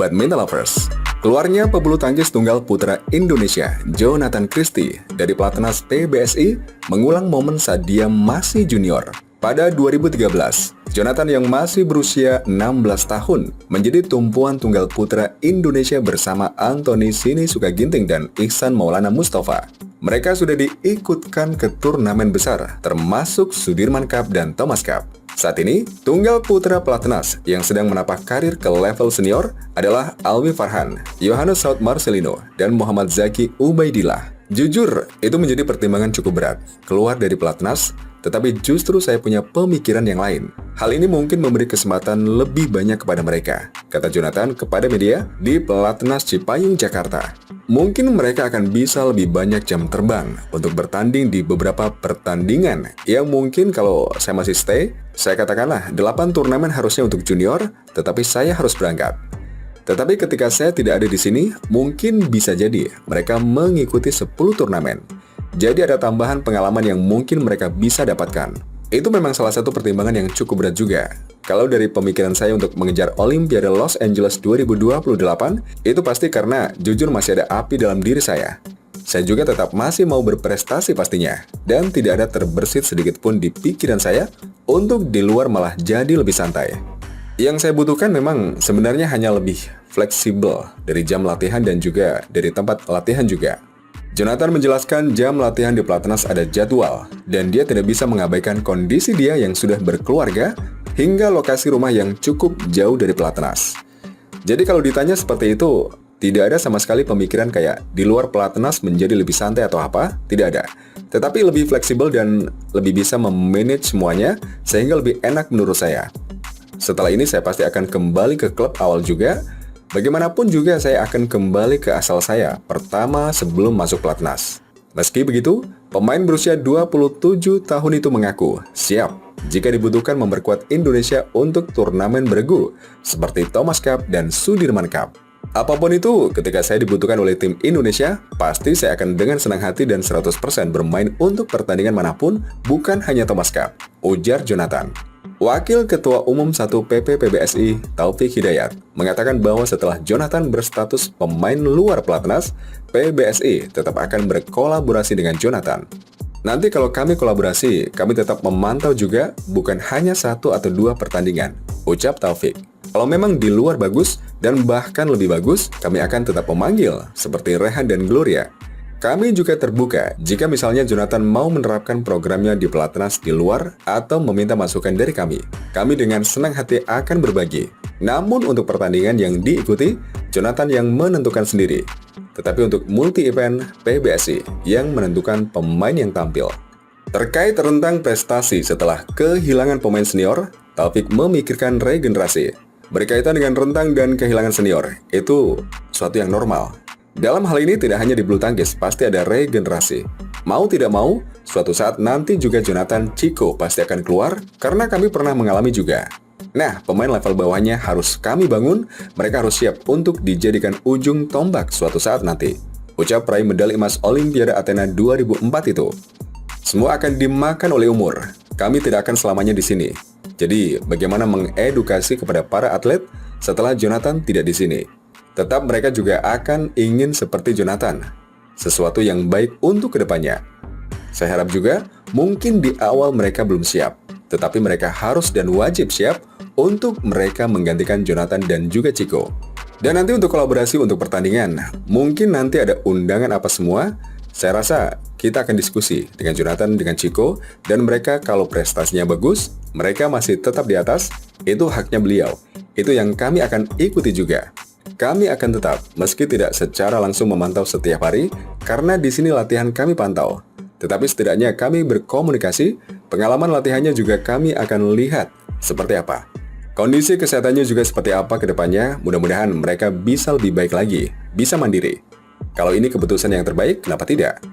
badminton lovers. Keluarnya pebulu tangkis tunggal putra Indonesia, Jonathan Christie, dari pelatnas PBSI mengulang momen saat dia masih junior. Pada 2013, Jonathan yang masih berusia 16 tahun menjadi tumpuan tunggal putra Indonesia bersama Anthony Sinisuka Ginting dan Ihsan Maulana Mustafa. Mereka sudah diikutkan ke turnamen besar, termasuk Sudirman Cup dan Thomas Cup. Saat ini, tunggal putra pelatnas yang sedang menapak karir ke level senior adalah Alwi Farhan, Yohanes Saud Marcelino, dan Muhammad Zaki Ubaidillah. Jujur, itu menjadi pertimbangan cukup berat. Keluar dari pelatnas, tetapi justru saya punya pemikiran yang lain. Hal ini mungkin memberi kesempatan lebih banyak kepada mereka, kata Jonathan kepada media di Pelatnas Cipayung, Jakarta. Mungkin mereka akan bisa lebih banyak jam terbang untuk bertanding di beberapa pertandingan yang mungkin kalau saya masih stay, saya katakanlah 8 turnamen harusnya untuk junior, tetapi saya harus berangkat. Tetapi ketika saya tidak ada di sini, mungkin bisa jadi mereka mengikuti 10 turnamen. Jadi ada tambahan pengalaman yang mungkin mereka bisa dapatkan. Itu memang salah satu pertimbangan yang cukup berat juga. Kalau dari pemikiran saya untuk mengejar Olimpiade Los Angeles 2028, itu pasti karena jujur masih ada api dalam diri saya. Saya juga tetap masih mau berprestasi pastinya. Dan tidak ada terbersit sedikit pun di pikiran saya untuk di luar malah jadi lebih santai. Yang saya butuhkan memang sebenarnya hanya lebih fleksibel dari jam latihan dan juga dari tempat latihan juga. Jonathan menjelaskan jam latihan di pelatnas ada jadwal, dan dia tidak bisa mengabaikan kondisi dia yang sudah berkeluarga hingga lokasi rumah yang cukup jauh dari pelatnas. Jadi kalau ditanya seperti itu, tidak ada sama sekali pemikiran kayak di luar pelatnas menjadi lebih santai atau apa, tidak ada. Tetapi lebih fleksibel dan lebih bisa memanage semuanya sehingga lebih enak menurut saya. Setelah ini saya pasti akan kembali ke klub awal juga. Bagaimanapun juga saya akan kembali ke asal saya pertama sebelum masuk pelatnas. Meski begitu, pemain berusia 27 tahun itu mengaku siap jika dibutuhkan memperkuat Indonesia untuk turnamen beregu seperti Thomas Cup dan Sudirman Cup. Apapun itu, ketika saya dibutuhkan oleh tim Indonesia, pasti saya akan dengan senang hati dan 100% bermain untuk pertandingan manapun, bukan hanya Thomas Cup, ujar Jonathan. Wakil Ketua Umum 1 PP PBSI, Taufik Hidayat, mengatakan bahwa setelah Jonathan berstatus pemain luar pelatnas, PBSI tetap akan berkolaborasi dengan Jonathan. Nanti kalau kami kolaborasi, kami tetap memantau juga, bukan hanya 1 atau 2 pertandingan, ucap Taufik. Kalau memang di luar bagus, dan bahkan lebih bagus, kami akan tetap memanggil, seperti Rehan dan Gloria. Kami juga terbuka jika misalnya Jonathan mau menerapkan programnya di pelatnas di luar atau meminta masukan dari kami. Kami dengan senang hati akan berbagi. Namun untuk pertandingan yang diikuti, Jonathan yang menentukan sendiri. Tetapi untuk multi-event, PBSI yang menentukan pemain yang tampil. Terkait rentang prestasi setelah kehilangan pemain senior, Taufik memikirkan regenerasi. Berkaitan dengan rentang dan kehilangan senior, itu suatu yang normal. Dalam hal ini tidak hanya di bulu tangkis, pasti ada regenerasi. Mau tidak mau, suatu saat nanti juga Jonathan Chico pasti akan keluar karena kami pernah mengalami juga. Nah, pemain level bawahnya harus kami bangun, mereka harus siap untuk dijadikan ujung tombak suatu saat nanti. Ucap peraih medali emas Olimpiade Athena 2004 itu. Semua akan dimakan oleh umur. Kami tidak akan selamanya di sini. Jadi, bagaimana mengedukasi kepada para atlet setelah Jonathan tidak di sini? Tetap mereka juga akan ingin seperti Jonathan, sesuatu yang baik untuk kedepannya. Saya harap juga mungkin di awal mereka belum siap, tetapi mereka harus dan wajib siap untuk mereka menggantikan Jonathan dan juga Chico. Dan nanti untuk kolaborasi untuk pertandingan, mungkin nanti ada undangan apa semua. Saya rasa kita akan diskusi dengan Jonathan, dengan Chico, dan mereka kalau prestasinya bagus, mereka masih tetap di atas, itu haknya beliau. Itu yang kami akan ikuti juga. Kami akan tetap, meski tidak secara langsung memantau setiap hari, karena di sini latihan kami pantau. Tetapi setidaknya kami berkomunikasi, pengalaman latihannya juga kami akan lihat seperti apa. Kondisi kesehatannya juga seperti apa ke depannya, mudah-mudahan mereka bisa lebih baik lagi, bisa mandiri. Kalau ini keputusan yang terbaik, kenapa tidak?